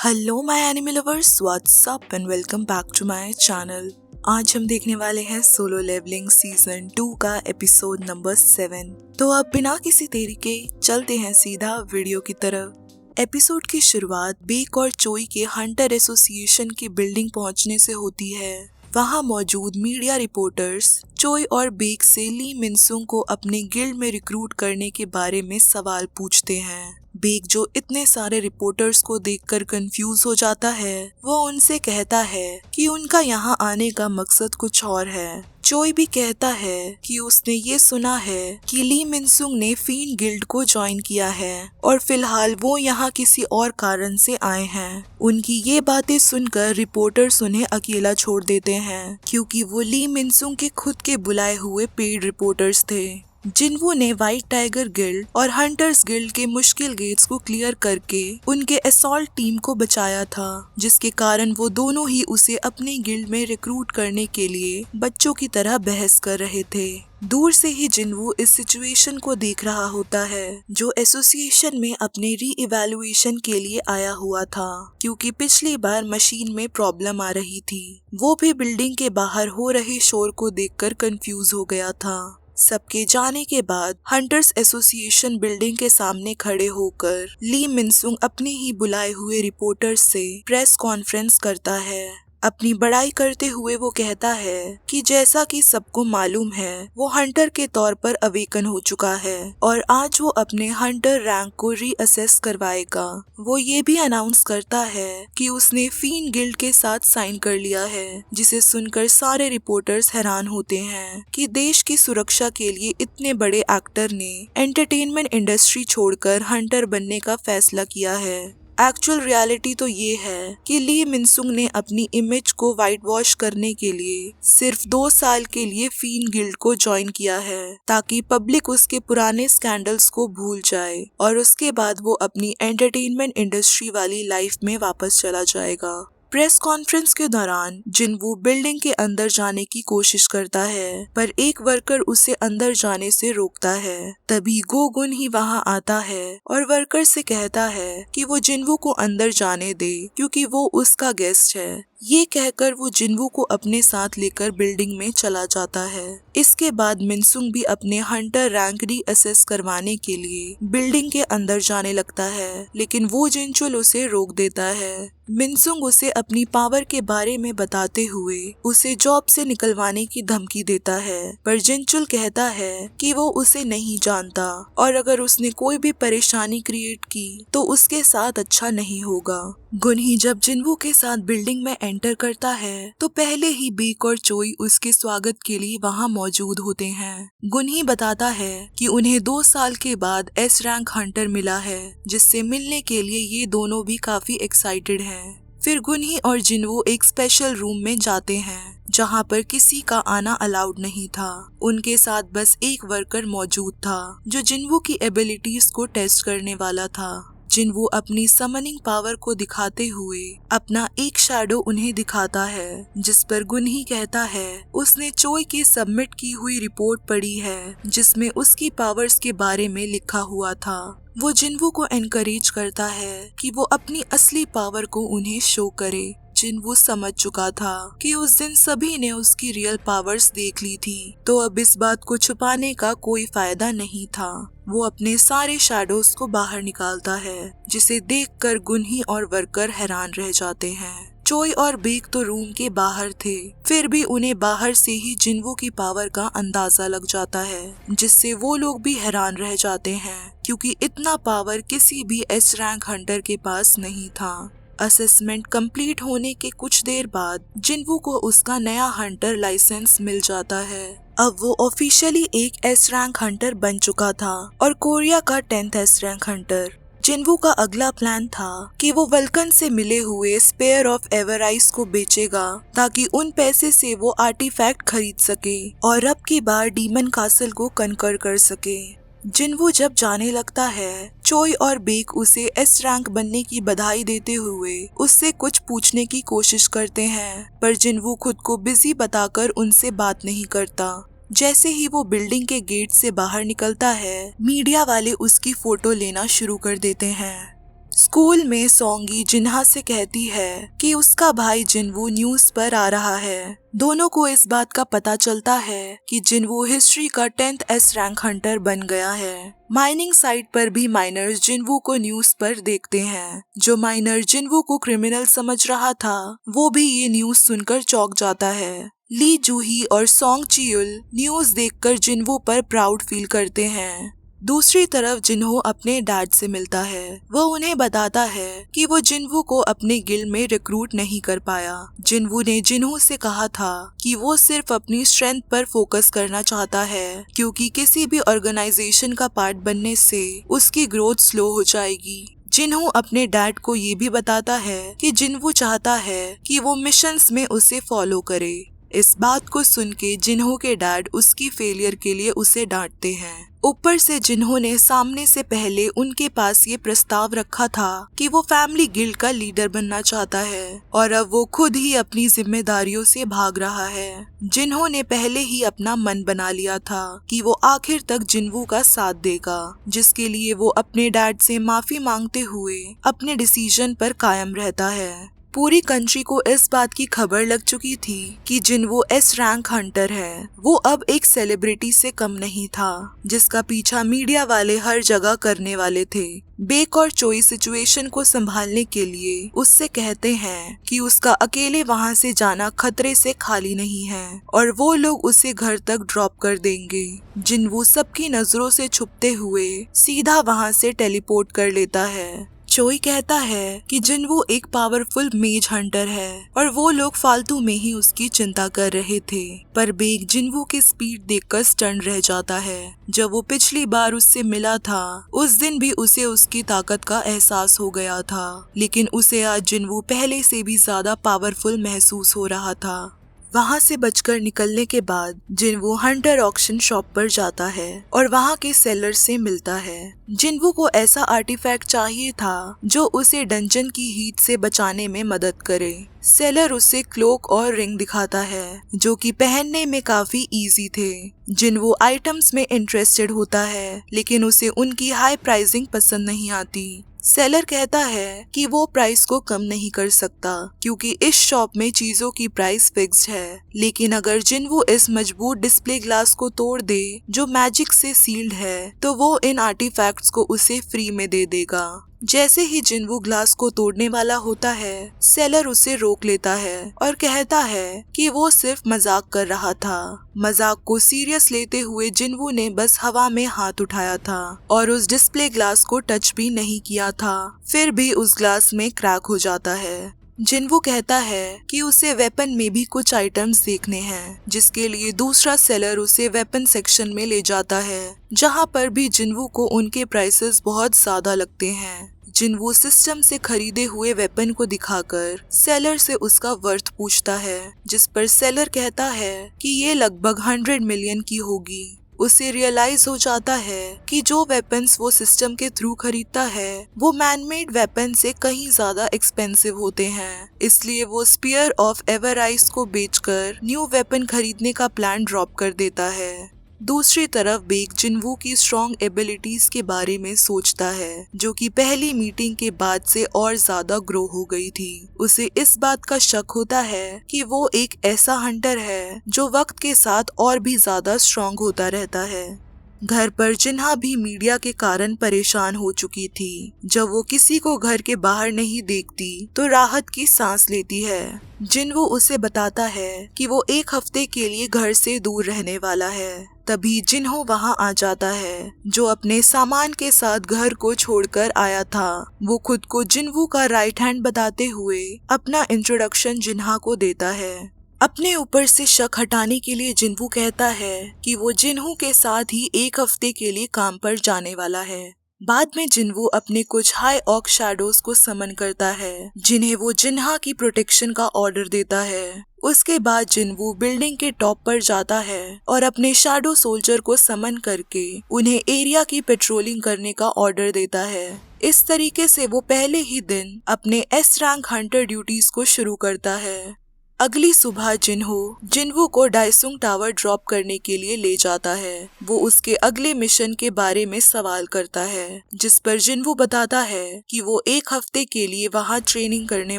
Hello my animal lovers, what's up and welcome back to my channel. आज हम देखने वाले हैं सोलो लेवलिंग सीजन 2 का एपिसोड नंबर 7। तो अब बिना किसी देरी के चलते हैं सीधा वीडियो की तरफ। एपिसोड की शुरुआत बेक और चोई के हंटर एसोसिएशन की बिल्डिंग पहुंचने से होती है। वहां मौजूद मीडिया रिपोर्टर्स चोई और बेक से ली मिनसुंग को अपने गिल्ड में रिक्रूट करने के बारे में सवाल पूछते हैं। बेक, जो इतने सारे रिपोर्टर्स को देखकर कंफ्यूज हो जाता है, वो उनसे कहता है कि उनका यहाँ आने का मकसद कुछ और है। चोई भी कहता है कि उसने ये सुना है कि ली मिनसुंग ने फीन गिल्ड को ज्वाइन किया है और फिलहाल वो यहाँ किसी और कारण से आए हैं। उनकी ये बातें सुनकर रिपोर्टर्स उन्हें अकेला छोड़ देते हैं, क्योंकि वो ली मिनसुंग के खुद के बुलाए हुए पेड रिपोर्टर्स थे। जिनवू ने व्हाइट टाइगर गिल्ड और हंटर्स गिल्ड के मुश्किल गेट्स को क्लियर करके उनके असॉल्ट टीम को बचाया था, जिसके कारण वो दोनों ही उसे अपने गिल्ड में रिक्रूट करने के लिए बच्चों की तरह बहस कर रहे थे। दूर से ही जिनवू इस सिचुएशन को देख रहा होता है, जो एसोसिएशन में अपने री इवैल्यूएशन के लिए आया हुआ था, क्योंकि पिछली बार मशीन में प्रॉब्लम आ रही थी। वो भी बिल्डिंग के बाहर हो रहे शोर को देखकर कंफ्यूज हो गया था। सबके जाने के बाद हंटर्स एसोसिएशन बिल्डिंग के सामने खड़े होकर ली मिनसुंग अपने ही बुलाए हुए रिपोर्टर्स से प्रेस कॉन्फ्रेंस करता है। अपनी बड़ाई करते हुए वो कहता है कि जैसा कि सबको मालूम है, वो हंटर के तौर पर अवेकन हो चुका है और आज वो अपने हंटर रैंक को रीअसेस करवाएगा। वो ये भी अनाउंस करता है कि उसने फीन गिल्ड के साथ साइन कर लिया है, जिसे सुनकर सारे रिपोर्टर्स हैरान होते हैं कि देश की सुरक्षा के लिए इतने बड़े एक्टर ने एंटरटेनमेंट इंडस्ट्री छोड़कर हंटर बनने का फैसला किया है। एक्चुअल रियलिटी तो ये है कि ली मिनसुंग ने अपनी इमेज को वाइट वॉश करने के लिए सिर्फ 2 साल के लिए फीन गिल्ड को ज्वाइन किया है, ताकि पब्लिक उसके पुराने स्कैंडल्स को भूल जाए और उसके बाद वो अपनी एंटरटेनमेंट इंडस्ट्री वाली लाइफ में वापस चला जाएगा। प्रेस कॉन्फ्रेंस के दौरान जिनवू बिल्डिंग के अंदर जाने की कोशिश करता है, पर एक वर्कर उसे अंदर जाने से रोकता है। तभी गोगुन ही वहां आता है और वर्कर से कहता है कि वो जिनवू को अंदर जाने दे, क्योंकि वो उसका गेस्ट है। ये कहकर वो जिनवू को अपने साथ लेकर बिल्डिंग में चला जाता है। इसके बाद मिनसुंग भी अपने हंटर रैंक रीअसेस करवाने के लिए बिल्डिंग के अंदर जाने लगता है, लेकिन वो जिनचुल उसे रोक देता है। मिनसुंग उसे अपनी पावर के बारे में बताते हुए उसे जॉब से निकलवाने की धमकी देता है, पर जिनचुल कहता है कि वो उसे नहीं जानता और अगर उसने कोई भी परेशानी क्रिएट की तो उसके साथ अच्छा नहीं होगा। गुनही जब जिनवू के साथ बिल्डिंग में एंटर करता है तो पहले ही बेक और चोई उसके स्वागत के लिए वहां मौजूद होते हैं। गुनही बताता है कि उन्हें 2 साल के बाद एस रैंक हंटर मिला है, जिससे मिलने के लिए ये दोनों भी काफी एक्साइटेड हैं। फिर गुनही और जिनवू एक स्पेशल रूम में जाते हैं, जहां पर किसी का आना अलाउड नहीं था। उनके साथ बस एक वर्कर मौजूद था, जो जिनवू की एबिलिटीज को टेस्ट करने वाला था। जिनवू अपनी समनिंग पावर को दिखाते हुए अपना एक शैडो उन्हें दिखाता है, जिस पर गुनही कहता है उसने चोई की सबमिट की हुई रिपोर्ट पढ़ी है, जिसमें उसकी पावर्स के बारे में लिखा हुआ था। वो जिनवू को एनकरेज करता है कि वो अपनी असली पावर को उन्हें शो करे। जिनवू समझ चुका था कि उस दिन सभी ने उसकी रियल पावर्स देख ली थी, तो अब इस बात को छुपाने का कोई फायदा नहीं था। वो अपने सारे शैडोज को बाहर निकालता है, जिसे देखकर गुनही और वर्कर हैरान रह जाते हैं। चोई और बेक तो रूम के बाहर थे, फिर भी उन्हें बाहर से ही जिनवू की पावर का अंदाजा लग जाता है, जिससे वो लोग भी हैरान रह जाते हैं, क्योंकि इतना पावर किसी भी एस रैंक हंटर के पास नहीं था। असेसमेंट कंप्लीट होने के कुछ देर बाद जिनवू को उसका नया हंटर लाइसेंस मिल जाता है। अब वो ऑफिशियली एक एस रैंक हंटर बन चुका था और कोरिया का 10th एस रैंक हंटर। जिनवू का अगला प्लान था कि वो वल्कन से मिले हुए स्पेयर ऑफ एवराइस को बेचेगा, ताकि उन पैसे से वो आर्टिफैक्ट खरीद सके और अब की बार डीमन कासल को कनकर कर सके। जिनवू जब जाने लगता है, चोई और बेक उसे एस रैंक बनने की बधाई देते हुए उससे कुछ पूछने की कोशिश करते हैं, पर जिनवू खुद को बिजी बताकर उनसे बात नहीं करता। जैसे ही वो बिल्डिंग के गेट से बाहर निकलता है, मीडिया वाले उसकी फोटो लेना शुरू कर देते हैं। स्कूल में सोंगी जिन्हा से कहती है कि उसका भाई जिनवू न्यूज पर आ रहा है। दोनों को इस बात का पता चलता है कि जिनवू हिस्ट्री का 10th एस रैंक हंटर बन गया है। माइनिंग साइट पर भी माइनर्स जिनवू को न्यूज पर देखते हैं। जो माइनर जिनवू को क्रिमिनल समझ रहा था वो भी ये न्यूज सुनकर चौंक जाता है। ली जूही और सोंग चियुल न्यूज देखकर जिनवू पर प्राउड फील करते हैं। दूसरी तरफ जिन्हो अपने डैड से मिलता है। वो उन्हें बताता है कि वो जिनवू को अपने गिल्ड में रिक्रूट नहीं कर पाया। जिनवू ने जिन्हो से कहा था कि वो सिर्फ अपनी स्ट्रेंथ पर फोकस करना चाहता है, क्योंकि किसी भी ऑर्गेनाइजेशन का पार्ट बनने से उसकी ग्रोथ स्लो हो जाएगी। जिन्हो अपने डैड को ये भी बताता है कि जिनवू चाहता है कि वो मिशंस में उसे फॉलो करे। इस बात को सुन के जिन्हो के डैड उसकी फेलियर के लिए उसे डांटते हैं। ऊपर से जिन्हो ने सामने से पहले उनके पास ये प्रस्ताव रखा था कि वो फैमिली गिल्ड का लीडर बनना चाहता है और अब वो खुद ही अपनी जिम्मेदारियों से भाग रहा है। जिन्हो ने पहले ही अपना मन बना लिया था कि वो आखिर तक जिनवू का साथ देगा, जिसके लिए वो अपने डैड से माफी मांगते हुए अपने डिसीजन पर कायम रहता है। पूरी कंट्री को इस बात की खबर लग चुकी थी कि जिनवू एस रैंक हंटर है। वो अब एक सेलिब्रिटी से कम नहीं था, जिसका पीछा मीडिया वाले हर जगह करने वाले थे। बेक और चोई सिचुएशन को संभालने के लिए उससे कहते हैं कि उसका अकेले वहां से जाना खतरे से खाली नहीं है और वो लोग उसे घर तक ड्रॉप कर देंगे। जिनवू सबकी नजरों से छुपते हुए सीधा वहां से टेलीपोर्ट कर लेता है। चोई कहता है कि जिनवू एक पावरफुल मेज हंटर है और वो लोग फालतू में ही उसकी चिंता कर रहे थे। पर बेक जिनवू की स्पीड देखकर स्टन रह जाता है। जब वो पिछली बार उससे मिला था उस दिन भी उसे उसकी ताकत का एहसास हो गया था, लेकिन उसे आज जिनवू पहले से भी ज्यादा पावरफुल महसूस हो रहा था। वहां से बचकर निकलने के बाद जिनवू हंटर ऑक्शन शॉप पर जाता है और वहां के सेलर से मिलता है। जिनवू को ऐसा आर्टिफैक्ट चाहिए था जो उसे डंजन की हीट से बचाने में मदद करे। सेलर उसे क्लोक और रिंग दिखाता है जो कि पहनने में काफी इजी थे। जिनवू आइटम्स में इंटरेस्टेड होता है, लेकिन उसे उनकी हाई प्राइसिंग पसंद नहीं आती। सेलर कहता है कि वो प्राइस को कम नहीं कर सकता क्योंकि इस शॉप में चीजों की प्राइस फिक्स्ड है, लेकिन अगर जिनवू इस मजबूत डिस्प्ले ग्लास को तोड़ दे जो मैजिक से सील्ड है तो वो इन आर्टिफैक्ट्स को उसे फ्री में दे देगा। जैसे ही जिनवू ग्लास को तोड़ने वाला होता है, सेलर उसे रोक लेता है और कहता है कि वो सिर्फ मजाक कर रहा था। मजाक को सीरियस लेते हुए जिनवू ने बस हवा में हाथ उठाया था और उस डिस्प्ले ग्लास को टच भी नहीं किया था, फिर भी उस ग्लास में क्रैक हो जाता है। जिनवू कहता है कि उसे वेपन में भी कुछ आइटम्स देखने हैं, जिसके लिए दूसरा सेलर उसे वेपन सेक्शन में ले जाता है, जहां पर भी जिनवू को उनके प्राइसेस बहुत ज्यादा लगते हैं। जिनवू सिस्टम से खरीदे हुए वेपन को दिखाकर सेलर से उसका वर्थ पूछता है, जिस पर सेलर कहता है कि ये लगभग 100 मिलियन की होगी। उसे रियलाइज हो जाता है कि जो वेपन्स वो सिस्टम के थ्रू खरीदता है वो मैनमेड वेपन से कहीं ज्यादा एक्सपेंसिव होते हैं, इसलिए वो स्पीयर ऑफ एवराइज को बेचकर न्यू वेपन खरीदने का प्लान ड्रॉप कर देता है। दूसरी तरफ बेक जिनवू की स्ट्रॉन्ग एबिलिटीज के बारे में सोचता है, जो कि पहली मीटिंग के बाद से और ज्यादा ग्रो हो गई थी। उसे इस बात का शक होता है कि वो एक ऐसा हंटर है जो वक्त के साथ और भी ज्यादा स्ट्रॉन्ग होता रहता है। घर पर जिन्हा भी मीडिया के कारण परेशान हो चुकी थी। जब वो किसी को घर के बाहर नहीं देखती तो राहत की सांस लेती है। जिनवू उसे बताता है कि वो एक हफ्ते के लिए घर से दूर रहने वाला है। तभी जिन्हो वहां आ जाता है, जो अपने सामान के साथ घर को छोड़कर आया था। वो खुद को जिनवू का राइट हैंड बताते हुए अपना इंट्रोडक्शन जिन्हा को देता है। अपने ऊपर से शक हटाने के लिए जिनवू कहता है कि वो जिन्हो के साथ ही एक हफ्ते के लिए काम पर जाने वाला है। बाद में जिनवू अपने कुछ हाई ऑक शैडोज को समन करता है, जिन्हें वो जिन्हा की प्रोटेक्शन का ऑर्डर देता है। उसके बाद जिनवू बिल्डिंग के टॉप पर जाता है और अपने शैडो सोल्जर को समन करके उन्हें एरिया की पेट्रोलिंग करने का ऑर्डर देता है। इस तरीके से वो पहले ही दिन अपने एस रैंक हंटर ड्यूटीज को शुरू करता है। अगली सुबह जिनवू को डाइसुंग टावर ड्रॉप करने के लिए ले जाता है। वो उसके अगले मिशन के बारे में सवाल करता है, जिस पर जिनवू बताता है कि वो 1 हफ्ते के लिए वहाँ ट्रेनिंग करने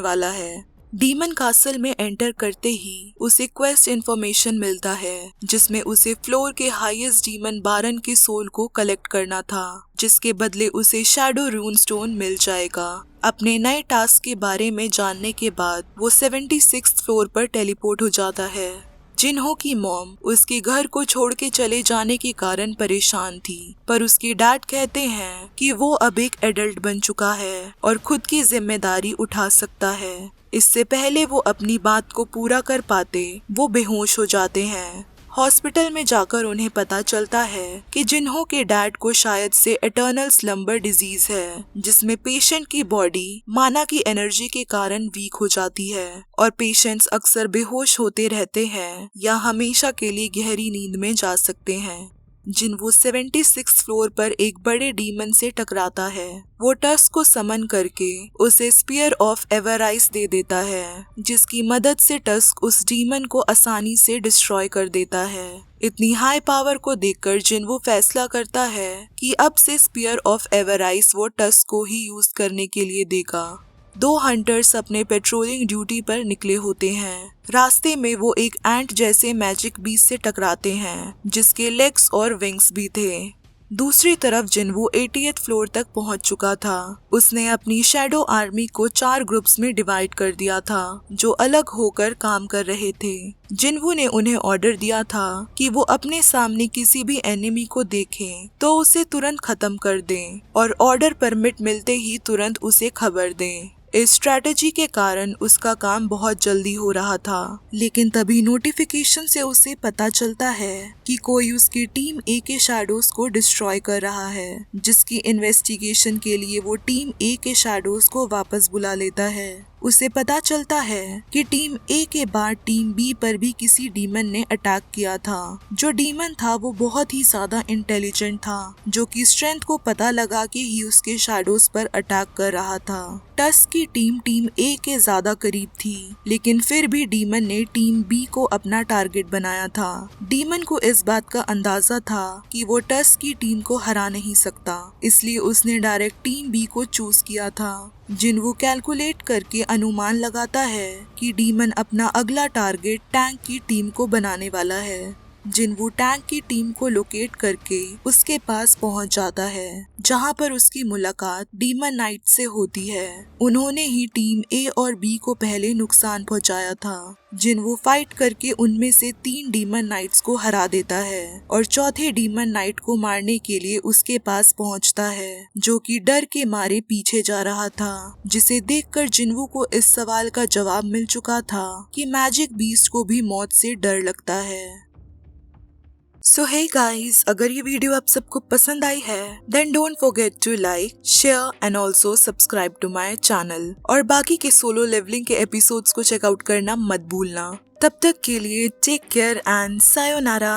वाला है। डीमन कासल में एंटर करते ही उसे क्वेस्ट इन्फॉर्मेशन मिलता है, जिसमें उसे फ्लोर के हाईएस्ट डीमन बारन के सोल को कलेक्ट करना था, जिसके बदले उसे शैडो रून स्टोन मिल जाएगा। अपने नए टास्क के बारे में जानने के बाद वो 76th फ्लोर पर टेलीपोर्ट हो जाता है। जिनहो की मॉम उसके घर को छोड़ के चले जाने के कारण परेशान थी, पर उसके डैड कहते हैं कि वो अब एक एडल्ट बन चुका है और खुद की जिम्मेदारी उठा सकता है। इससे पहले वो अपनी बात को पूरा कर पाते वो बेहोश हो जाते हैं। हॉस्पिटल में जाकर उन्हें पता चलता है कि जिनहो के डैड को शायद से एटर्नल स्लम्बर डिजीज है, जिसमें पेशेंट की बॉडी माना की एनर्जी के कारण वीक हो जाती है और पेशेंट्स अक्सर बेहोश होते रहते हैं या हमेशा के लिए गहरी नींद में जा सकते हैं। जिनवू 76 फ्लोर पर एक बड़े डीमन से टकराता है। वो टस्क को समन करके उसे स्पीयर ऑफ एवराइस दे देता है, जिसकी मदद से टस्क उस डीमन को आसानी से डिस्ट्रॉय कर देता है। इतनी हाई पावर को देखकर जिनवू फैसला करता है कि अब से स्पीयर ऑफ एवराइस वो टस्क को ही यूज करने के लिए देगा। 2 हंटर्स अपने पेट्रोलिंग ड्यूटी पर निकले होते हैं। रास्ते में वो एक एंट जैसे मैजिक बीस्ट से टकराते हैं, जिसके लेग्स और विंग्स भी थे। दूसरी तरफ जिनवू 80th फ्लोर तक पहुंच चुका था। उसने अपनी शैडो आर्मी को 4 ग्रुप्स में डिवाइड कर दिया था, जो अलग होकर काम कर रहे थे। जिनवू ने उन्हें ऑर्डर दिया था कि वो अपने सामने किसी भी एनिमी को देखें तो उसे तुरंत खत्म कर दें और ऑर्डर परमिट मिलते ही तुरंत उसे खबर दें। इस स्ट्रैटेजी के कारण उसका काम बहुत जल्दी हो रहा था, लेकिन तभी नोटिफिकेशन से उसे पता चलता है कि कोई उसकी टीम ए के शैडोज को डिस्ट्रॉय कर रहा है, जिसकी इन्वेस्टिगेशन के लिए वो टीम ए के शैडोज को वापस बुला लेता है। उसे पता चलता है कि टीम ए के बाद टीम बी पर भी किसी डीमन ने अटैक किया था। जो डीमन था वो बहुत ही ज्यादा इंटेलिजेंट था, जो कि स्ट्रेंथ को पता लगा के ही उसके शैडोज पर अटैक कर रहा था। टस्क की टीम ए के ज्यादा करीब थी, लेकिन फिर भी डीमन ने टीम बी को अपना टारगेट बनाया था। डीमन को इस बात का अंदाजा था कि वो टस्क की टीम को हरा नहीं सकता, इसलिए उसने डायरेक्ट टीम बी को चूज किया था। जिनवू कैलकुलेट करके अनुमान लगाता है कि डीमन अपना अगला टारगेट टैंक की टीम को बनाने वाला है। जिनवू टैंक की टीम को लोकेट करके उसके पास पहुंच जाता है, जहां पर उसकी मुलाकात डीमन नाइट से होती है। उन्होंने ही टीम ए और बी को पहले नुकसान पहुंचाया था। जिनवू फाइट करके उनमें से 3 डीमन नाइट्स को हरा देता है और चौथे डीमन नाइट को मारने के लिए उसके पास पहुंचता है, जो कि डर के मारे पीछे जा रहा था, जिसे देखकर जिनवू को इस सवाल का जवाब मिल चुका था कि मैजिक बीस्ट को भी मौत से डर लगता है। सो हे गाइस, अगर ये वीडियो आप सबको पसंद आई है then don't forget to like, share and also subscribe to my channel. और बाकी के सोलो लेवलिंग के एपिसोड्स को चेकआउट करना मत भूलना। तब तक के लिए टेक केयर एंड सायोनारा।